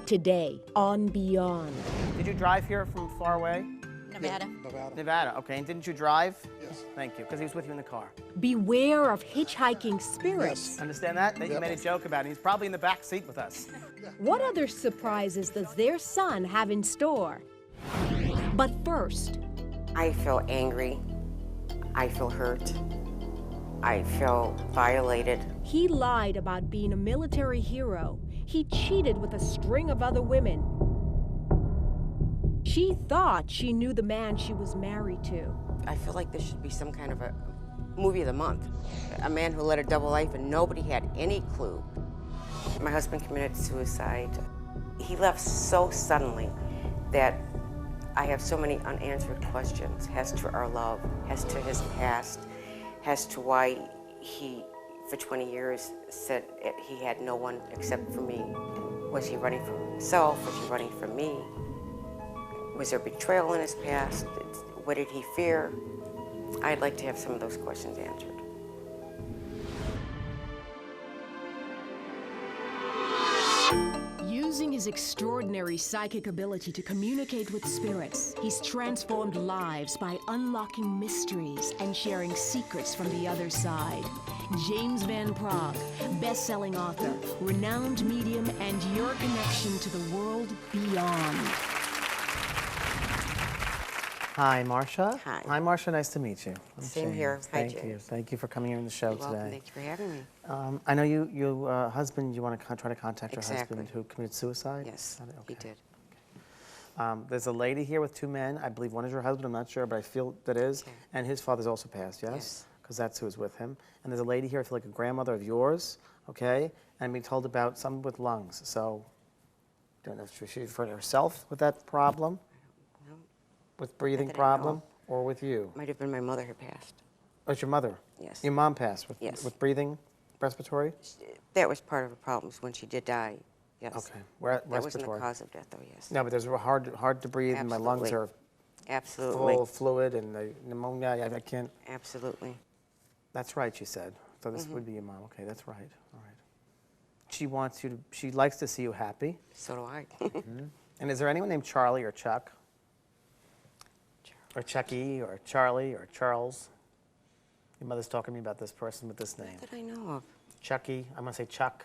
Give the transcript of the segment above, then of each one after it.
Today on Beyond. Did you drive here from far away? Nevada. Nevada, okay. And didn't you drive? Yes. Thank you, because he was with you in the car. Beware of hitchhiking spirits. Yes. Understand that? That you made a joke about it. He's probably in the back seat with us. What other surprises does their son have in store? But first, I feel angry. I feel hurt. I feel violated. he lied about being a military hero. He cheated with a string of other women. She thought she knew the man she was married to. I feel like this should be some kind of a movie of the month. A man who led a double life and nobody had any clue. My husband committed suicide. He left so suddenly that I have so many unanswered questions as to our love, as to his past, as to why he, for 20 years, said he had no one except for me. Was he running from himself? Was he running from me? Was there betrayal in his past? What did he fear? I'd like to have some of those questions answered. Using his extraordinary psychic ability to communicate with spirits, he's transformed lives by unlocking mysteries and sharing secrets from the other side. James Van Praagh, best-selling author, renowned medium, and your connection to the world beyond. Hi, Marcia. Hi. Hi, Marcia. Nice to meet you. I'm Same James. here. Hi, Thank you. James. Thank you for coming here on the show You're welcome. today. Thank you for having me. I know you husband, you want to try to contact your Exactly. husband who committed suicide? Yes, Is that it? he Okay. did. There's a lady here with two men. I believe one is your husband. I'm not sure, but I feel that is. Okay. And his father's also passed, yes? Yes. Because that's who's with him. And there's a lady here, I feel like a grandmother of yours, okay? And I'm being told about someone with lungs. So, don't know if she referred to herself with that problem, No, with breathing that I know problem, or with you. might have been my mother who passed. Oh, it's your mother? Yes. Your mom passed with, Yes. with breathing, respiratory? That was part of the problems when she did die. Yes. Okay. That wasn't the Respiratory. cause of death, though. Yes. No, but there's hard to breathe, and my lungs Absolutely. are Absolutely. full of fluid and the pneumonia. I can't. Absolutely. That's right, she said. So this would be your mom. Okay, that's right. All right. She wants you to. She likes to see you happy. So do I. And is there anyone named Charlie or Chuck, or Chucky, or Charlie, or Charles? Your mother's talking to me about this person with this name. That I know of. Chucky. I'm gonna say Chuck.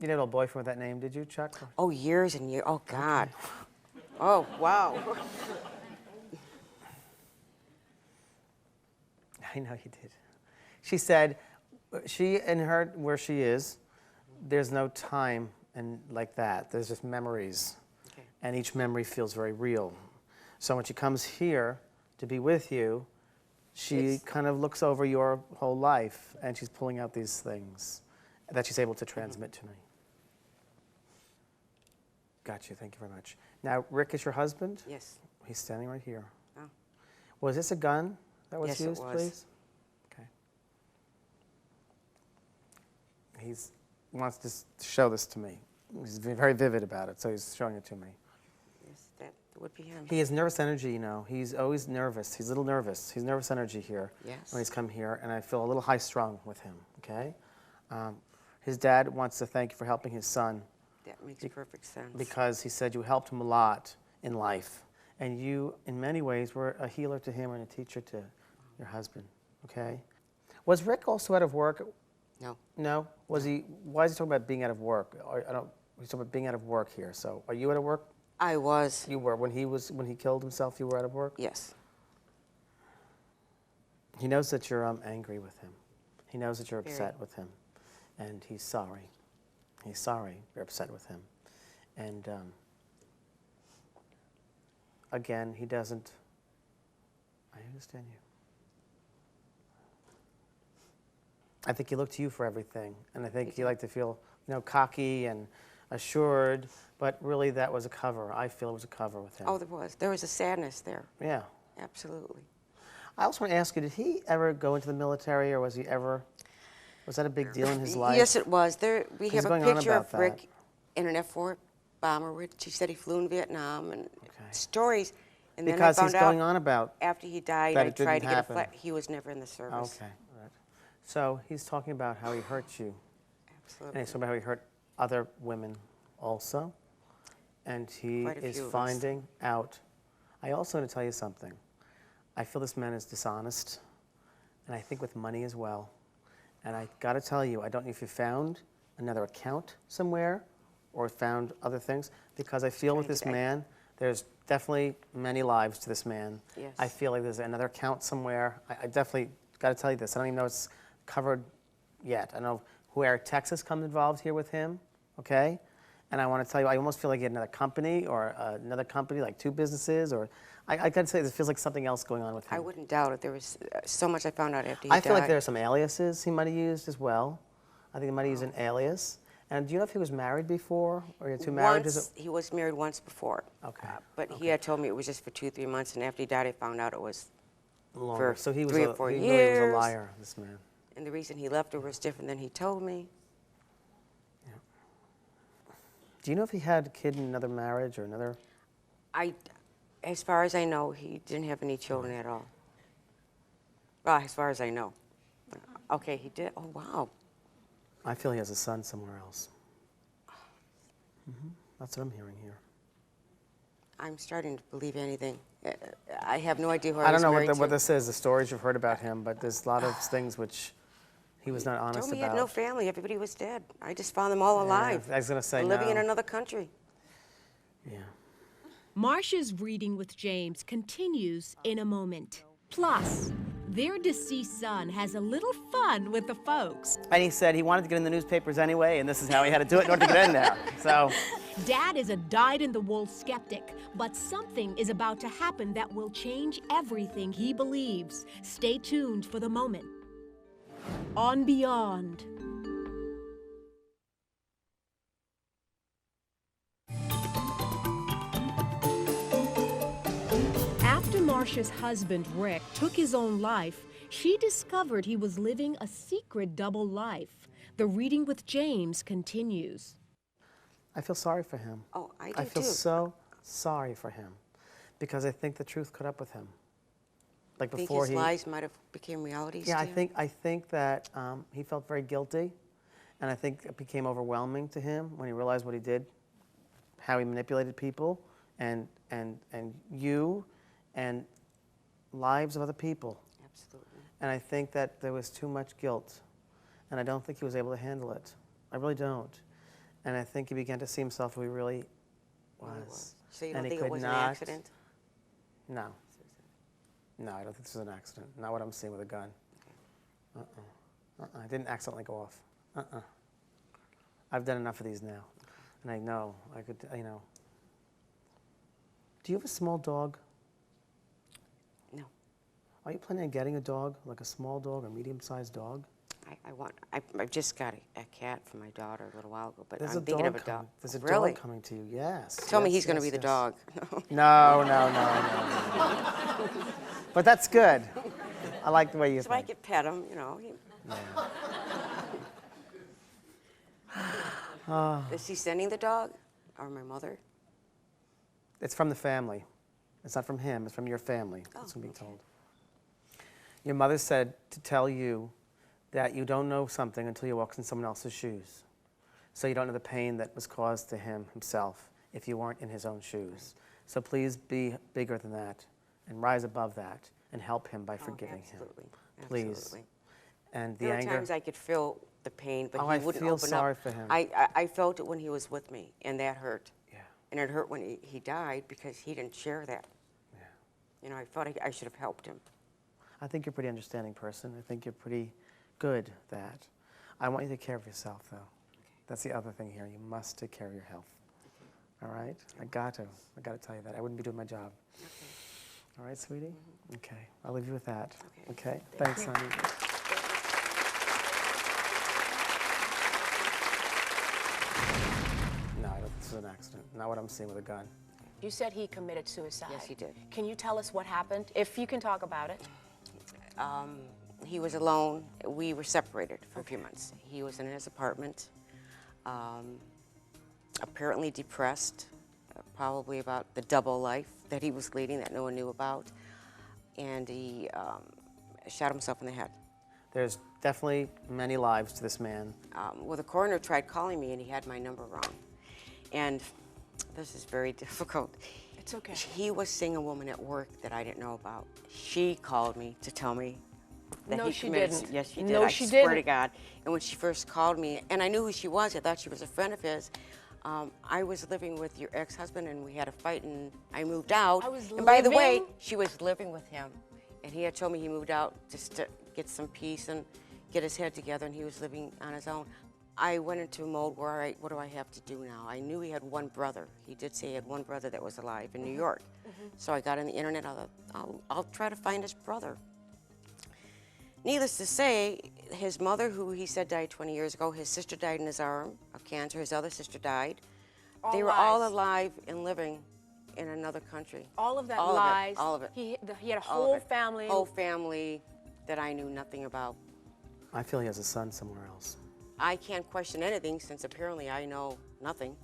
You had a little boyfriend with that name, did you, Chuck? Oh, years and years. Oh, God. Oh, wow. I know you did. She said, she and her, where she is, there's no time and like that. There's just memories. Okay. And each memory feels very real. So when she comes here to be with you, she kind of looks over your whole life and she's pulling out these things that she's able to transmit to me. Got you, thank you very much. Now, Rick is your husband? Yes. He's standing right here. Oh. Was this a gun that was Yes, it used, was. please? Okay. He wants to show this to me. He's very vivid about it, so he's showing it to me. Yes, that would be him. He has nervous energy, you know. He's always nervous. He's a little nervous. He's nervous energy here Yes. when he's come here, and I feel a little high-strung with him, okay? His dad wants to thank you for helping his son That makes perfect sense. because he said you helped him a lot in life, and you, in many ways, were a healer to him and a teacher to your husband, okay? Was Rick also out of work? No. No? Was he, why is he talking about being out of work? He's talking about being out of work here, so are you out of work? I was. You were. When he killed himself, you were out of work? Yes. He knows that you're angry with him. He knows that you're Very. upset with him, and he's sorry. He's sorry you're upset with him. And again, he doesn't, I understand you. I think he looked to you for everything, and I think he liked to feel, you know, cocky and assured, but really that was a cover. I feel it was a cover with him. Oh, there was. There was a sadness there. Yeah. Absolutely. I also want to ask you, did he ever go into the military, or was that a big deal in his life? Yes, it was. We He's have a going on picture about of Rick that. in an F-4 bomber. She said he flew in Vietnam, and Okay. stories. And Because then I he's found going out on about after he died, that I it didn't tried to get a happen. flight. He was never in the service. Okay, right. So he's talking about how he hurt you, and Absolutely. he's talking about how he hurt other women also, and he Quite a is few of us. finding out. I also want to tell you something. I feel this man is dishonest, and I think with money as well. And I got to tell you, I don't know if you found another account somewhere or found other things, because I feel with this man, there's definitely many lives to this man. Yes. I feel like there's another account somewhere. I definitely got to tell you this. I don't even know it's covered yet. I don't know where Texas comes involved here with him, okay? And I want to tell you, I almost feel like he had another company or another company, like two businesses, or I got to say, this feels like something else going on with him. I wouldn't doubt it. There was so much I found out after he died. I feel like there are some aliases he might have used as well. I think he might have used an alias. And do you know if he was married before, or he had two marriages? He was married once before. Okay. But he had told me it was just for 2-3 months, and after he died, I found out it was Longer. for So he was 3 or 4 he years. really was a liar, this man. And the reason he left her was different than he told me. Yeah. Do you know if he had a kid in another marriage or another? As far as I know, he didn't have any children at all. Well, as far as I know. Okay, he did. Oh, wow. I feel he has a son somewhere else. That's what I'm hearing here. I'm starting to believe anything. I have no idea who I I was don't know married what to. this is, the stories you've heard about him, but there's a lot of things which he was not honest Told me he about. had no family. Everybody was dead. I just found them all alive. I was going to say living in no. another country. Yeah. Marcia's reading with James continues in a moment. Plus, their deceased son has a little fun with the folks. And he said he wanted to get in the newspapers anyway, and this is how he had to do it in order to get in there. So, Dad is a dyed-in-the-wool skeptic, but something is about to happen that will change everything he believes. Stay tuned for the moment. On Beyond. After Marcia's husband, Rick, took his own life, she discovered he was living a secret double life. The reading with James continues. I feel sorry for him. Oh, I do I feel too. so sorry for him, because I think the truth caught up with him. Like I think before his lies might have become realities Yeah, to you? I think that he felt very guilty, and I think it became overwhelming to him when he realized what he did, how he manipulated people, and you, and lives of other people. Absolutely. And I think that there was too much guilt, and I don't think he was able to handle it. I really don't. And I think he began to see himself who he really was. So you And don't he think it could was an not- accident? No. No, I don't think this was an accident. Not what I'm seeing with a gun. I didn't accidentally go off. I've done enough of these now. And I know I could, you know. Do you have a small dog? No. Are you planning on getting a dog, like a small dog or medium-sized dog? I just got a cat for my daughter a little while ago, but There's I'm a thinking dog of a dog. There's a Really? dog coming to you, yes. Tell me yes, he's going to yes, be the yes. dog. No. But that's good. I like the way you So I think. could pet him, you know. Is he sending the dog, or my mother? It's from the family. It's not from him, it's from your family. That's what I'm being told. Your mother said to tell you that you don't know something until you walk in someone else's shoes. So you don't know the pain that was caused to him himself if you weren't in his own shoes. So please be bigger than that and rise above that and help him by forgiving him. Please. Absolutely. And the There were anger. times I could feel the pain, but Oh, he I wouldn't feel open sorry up. for him. I felt it when he was with me, and that hurt. Yeah. And it hurt when he died because he didn't share that. Yeah. You know, I felt I should have helped him. I think you're a pretty understanding person. I think you're pretty good at that. I want you to take care of yourself, though. That's the other thing here. You must take care of your health. All right? I got to tell you that. I wouldn't be doing my job. Okay. All right, sweetie? Okay. I'll leave you with that. Okay. Okay? Thanks, honey. No, I don't think this is an accident. Not what I'm seeing with a gun. You said he committed suicide. Yes, he did. Can you tell us what happened, if you can talk about it? He was alone. We were separated for a few months. He was in his apartment, apparently depressed, probably about the double life that he was leading that no one knew about, and he shot himself in the head. There's Definitely many lives to this man. Well, the coroner tried calling me and he had my number wrong. And this is very difficult. It's okay. He was seeing a woman at work that I didn't know about. She called me to tell me that No, he she committed. didn't. Yes, she did. No, I she swear to didn't. God. And when she first called me, and I knew who she was, I thought she was a friend of his. I was living with your ex-husband, and we had a fight, and I moved out. I was and by the way, living? she was living with him, and he had told me he moved out just to get some peace and get his head together, and he was living on his own. I went into a mode where what do I have to do now? I knew he had one brother. He did say he had one brother that was alive in New York. So I got on the internet. I'll try to find his brother. Needless to say, his mother, who he said died 20 years ago, his sister died in his arm of cancer. His other sister died. They were all lies. alive and living in another country. All of that All lies. Of it. All of it. He had a All of whole it. family. Whole family that I knew nothing about. I feel he has a son somewhere else. I can't question anything since apparently I know nothing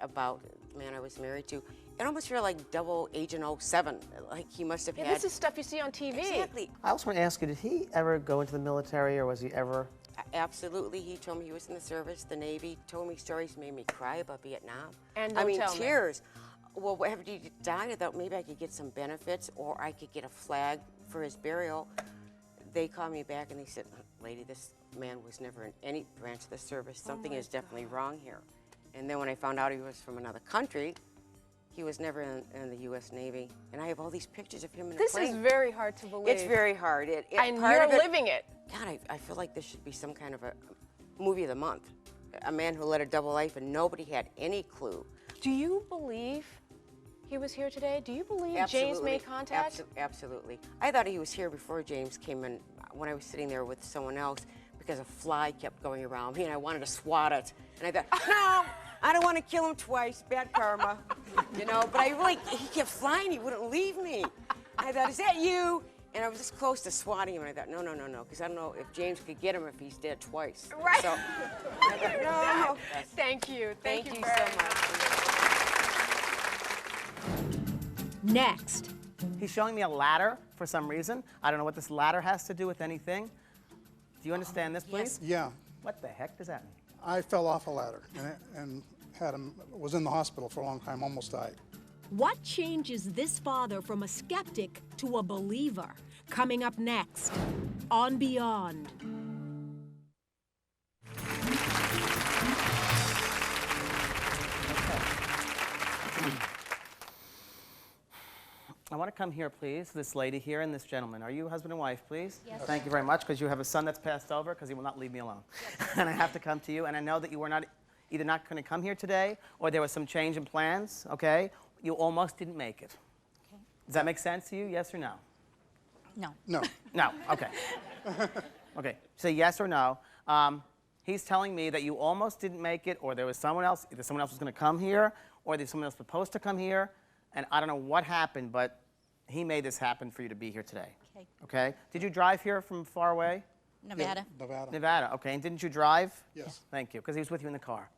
about the man I was married to. It almost feel like double Agent 07. Like he must have Yeah, had. this is stuff you see on TV. Exactly. I also want to ask you, did he ever go into the military, or was he ever? Absolutely. He told me he was in the service, the Navy. Told me stories, made me cry about Vietnam. And I don't mean, tell me. tears. Well, after he died, I thought maybe I could get some benefits, or I could get a flag for his burial. They called me back and they said, "Lady, this man was never in any branch of the service. Something is definitely wrong here." And then when I found out he was from another country, he was never in the U.S. Navy. And I have all these pictures of him in a This plane. is very hard to believe. It's very hard. And part you're of it- living it. God, I feel like this should be some kind of a movie of the month. A man who led a double life and nobody had any clue. Do you believe he was here today? Do you believe James Absolutely. made contact? Absolutely. I thought he was here before James came in when I was sitting there with someone else because a fly kept going around me and I wanted to swat it. And I thought, no, I don't want to kill him twice, bad karma. You know, but he kept flying, he wouldn't leave me. I thought, is that you? And I was this close to swatting him, and I thought, no, because I don't know if James could get him if he's dead twice. Right. So I thought, no. Thank you. Thank you very so much. Next, He's showing me a ladder for some reason. I don't know what this ladder has to do with anything. Do you understand this, please? Yeah, What the heck does that mean? I fell off a ladder and was in the hospital for a long time, almost died. what changes this father from a skeptic to a believer? Coming up next on Beyond. I want to come here, please. This lady here and this gentleman. Are you husband and wife, please? Yes. Thank you very much, because you have a son that's passed over, because he will not leave me alone. Yes. And I have to come to you, and I know that you were not either not going to come here today, or there was some change in plans, okay? You almost didn't make it. Okay. Does that make sense to you, yes or no? No. No, No, okay. Okay, say yes or no. He's telling me that you almost didn't make it, or there was someone else, either someone else was going to come here, or there's someone else supposed to come here, and I don't know what happened, but he made this happen for you to be here today. Okay. Okay? Did you drive here from far away? Nevada. Nevada. Nevada, okay. And didn't you drive? Yes. Thank you, because he was with you in the car.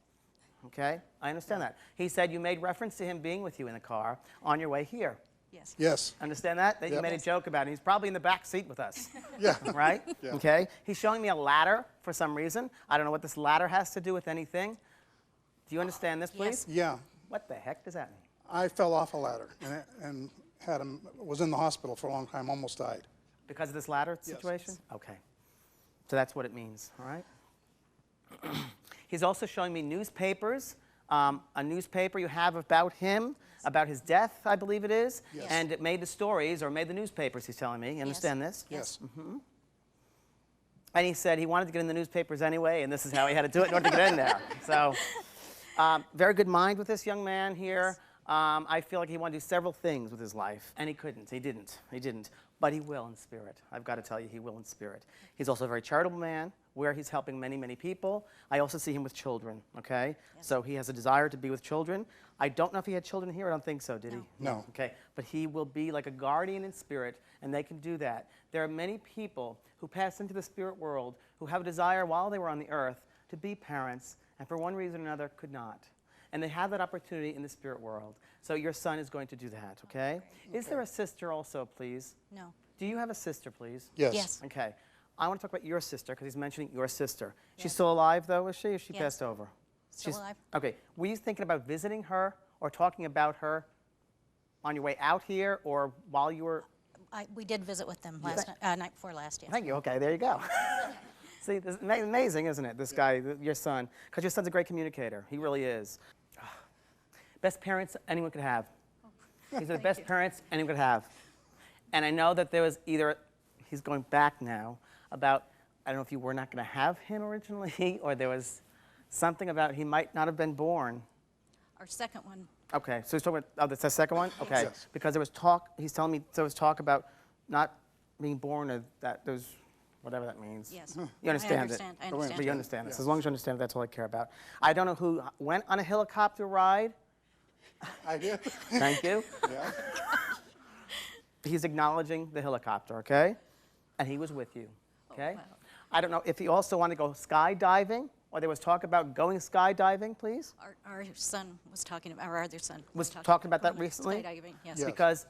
Okay? I understand that. He said you made reference to him being with you in the car on your way here. Yes. Yes, Understand that? That you Yep. made a joke about it. He's probably in the back seat with us. yeah. Right? Yeah. Okay? He's showing me a ladder for some reason. I don't know what this ladder has to do with anything. Do you understand this, please? Yeah, What the heck does that mean? I fell off a ladder and was in the hospital for a long time, almost died. Because of this ladder Yes. situation? Okay. So that's what it means, all right? He's also showing me newspapers, a newspaper you have about him, about his death, I believe it is. Yes. And it made the stories, or made the newspapers, he's telling me. You understand this? Yes. And he said he wanted to get in the newspapers anyway, and this is how he had to do it in order to get in there. So, very good mind with this young man here. I feel like he wanted to do several things with his life, and he couldn't. He didn't. But he will in spirit. I've got to tell you, he will in spirit. He's also a very charitable man, where he's helping many, many people. I also see him with children, okay? So he has a desire to be with children. I don't know if he had children here. I don't think so, did he? No. Okay, but he will be like a guardian in spirit, and they can do that. There are many people who pass into the spirit world who have a desire while they were on the earth to be parents, and for one reason or another could not. And they have that opportunity in the spirit world. So your son is going to do that, okay? Is there a sister also, please? No. Do you have a sister, please? Yes. Yes. Okay. I want to talk about your sister, because he's mentioning your sister. She's still alive, though, is she? Or she Yes. passed over? Still alive. Okay. Were you thinking about visiting her or talking about her on your way out here or while you were? We did visit with them night before last, yes. Thank you. Okay, there you go. See, this is amazing, isn't it, this guy, your son? Because your son's a great communicator. He really is. Best parents anyone could have. These are the best parents anyone could have. And I know that there was either, he's going back now, about, I don't know if you were not going to have him originally, or there was something about he might not have been born. Our second one, Okay, so he's talking about, oh, that's the second one? Okay, Yes. because there was talk, he's telling me there was talk about not being born, or that there's, whatever that means. yes. You understand I understand. it? I But understand. you understand this. Yes. As long as you understand it, that's all I care about. I don't know who went on a helicopter ride. I did. Thank you. Yeah. He's acknowledging the helicopter, okay? And he was with you, okay? wow. I don't know if he also wanted to go skydiving, or there was talk about going skydiving, please? Our son was talking about, our other son Was talking about that going recently? Skydiving, yes. Yes. Because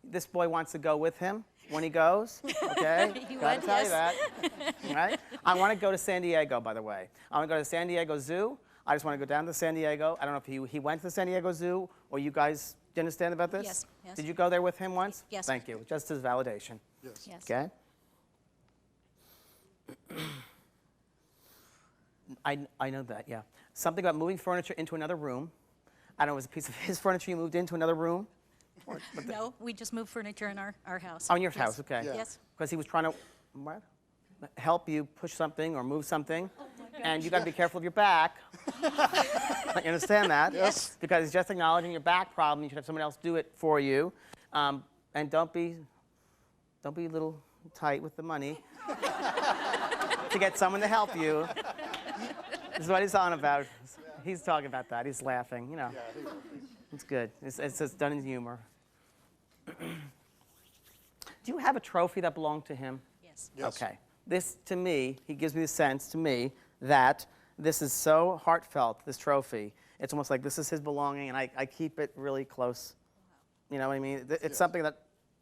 this boy wants to go with him when he goes, okay? He Gotta would, tell you yes. that, right? I want to go to San Diego, by the way. I want to go to San Diego Zoo. I just want to go down to San Diego. I don't know if he went to the San Diego Zoo, or you guys, do you understand about this? Yes, yes. Did you go there with him once? Yes. Thank you, just as validation, Yes. Yes. okay? I know that, yeah. Something about moving furniture into another room. I don't know, it was a piece of his furniture you moved into another room? No, we just moved furniture in our house. Oh, in your Yes. house, okay. Yeah. Yes. Because he was trying to, what? Help you push something or move something. And you got to be careful of your back. You understand that? Yes. Because he's just acknowledging your back problem. You should have someone else do it for you. And don't be a little tight with the money to get someone to help you. This is what he's on about. He's talking about that. He's laughing, you know. It's good. It's just done in humor. Do you have a trophy that belonged to him? Yes. Yes. Okay. This, to me, he gives me the sense, to me, that this is so heartfelt, this trophy. It's almost like this is his belonging, and I keep it really close. You know what I mean? It's something that,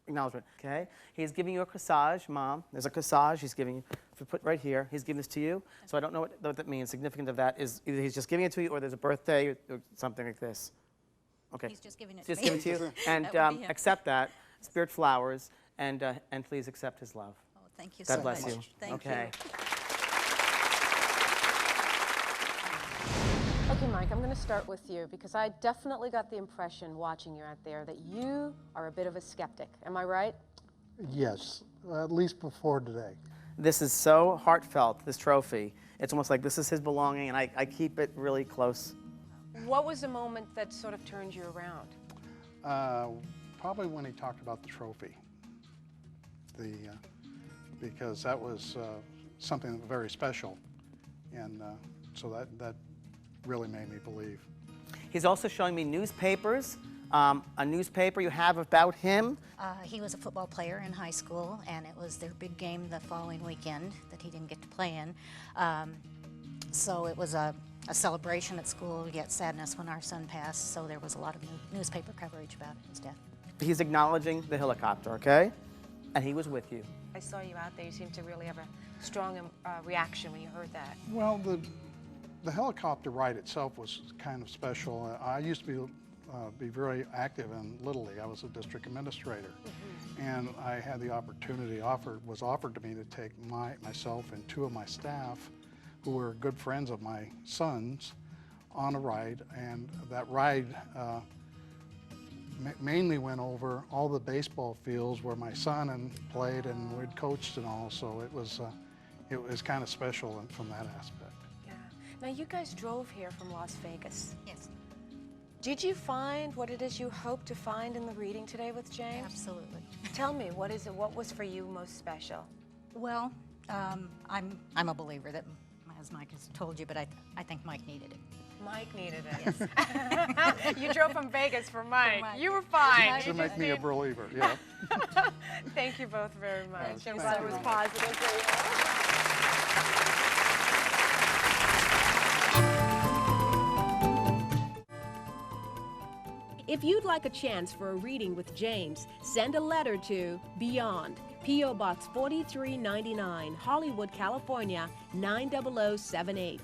acknowledgement, okay? He's giving you a corsage, Mom. There's a corsage he's giving you. If you put right here, he's giving this to you. So I don't know what that means. Significant of that is either he's just giving it to you, or there's a birthday, or something like this. Okay. He's just giving it to Just me. give it to you. And That would be him. accept that. Spirit flowers, and please accept his love. Oh, thank you God so bless much. you. Thank Okay. you. Okay, Mike, I'm going to start with you because I definitely got the impression watching you out there that you are a bit of a skeptic. Am I right? Yes, at least before today. This is so heartfelt, this trophy. It's almost like this is his belonging, and I keep it really close. What was the moment that sort of turned you around? Probably when he talked about the trophy. Because that was something very special, and so that really made me believe. He's also showing me newspapers, a newspaper you have about him. He was a football player in high school, and it was their big game the following weekend that he didn't get to play in. So it was a celebration at school, yet sadness when our son passed, so there was a lot of newspaper coverage about his death. He's acknowledging the helicopter, okay? And he was with you. I saw you out there. You seemed to really have a strong reaction when you heard that. Well, the helicopter ride itself was kind of special. I used to be very active in Little League. I was a district administrator, and I had the opportunity was offered to me to take myself and two of my staff, who were good friends of my son's, on a ride, and that ride mainly went over all the baseball fields where my son played and we'd coached and all, so it was kind of special from that aspect. Yeah. Now, you guys drove here from Las Vegas. Yes, Did you find what it is you hoped to find in the reading today with James? absolutely. Tell me, what is it? What was for you most special? Well, I'm a believer that, as Mike has told you, but I think Mike needed it. Mike needed it. You drove from Vegas for Mike. Mike. You were fine. To make me a believer, yeah. Thank you both very much. Thank I'm glad it was you. positive for you. If you'd like a chance for a reading with James, send a letter to Beyond, P.O. Box 4399, Hollywood, California, 90078.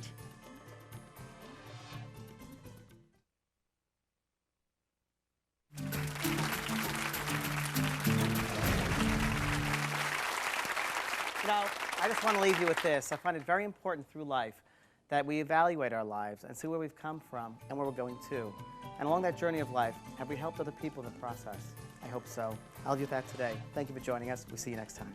You know, I just want to leave you with this. I find it very important through life that we evaluate our lives and see where we've come from and where we're going to. And along that journey of life, have we helped other people in the process? I hope so. I'll leave you with that today. Thank you for joining us. We'll see you next time.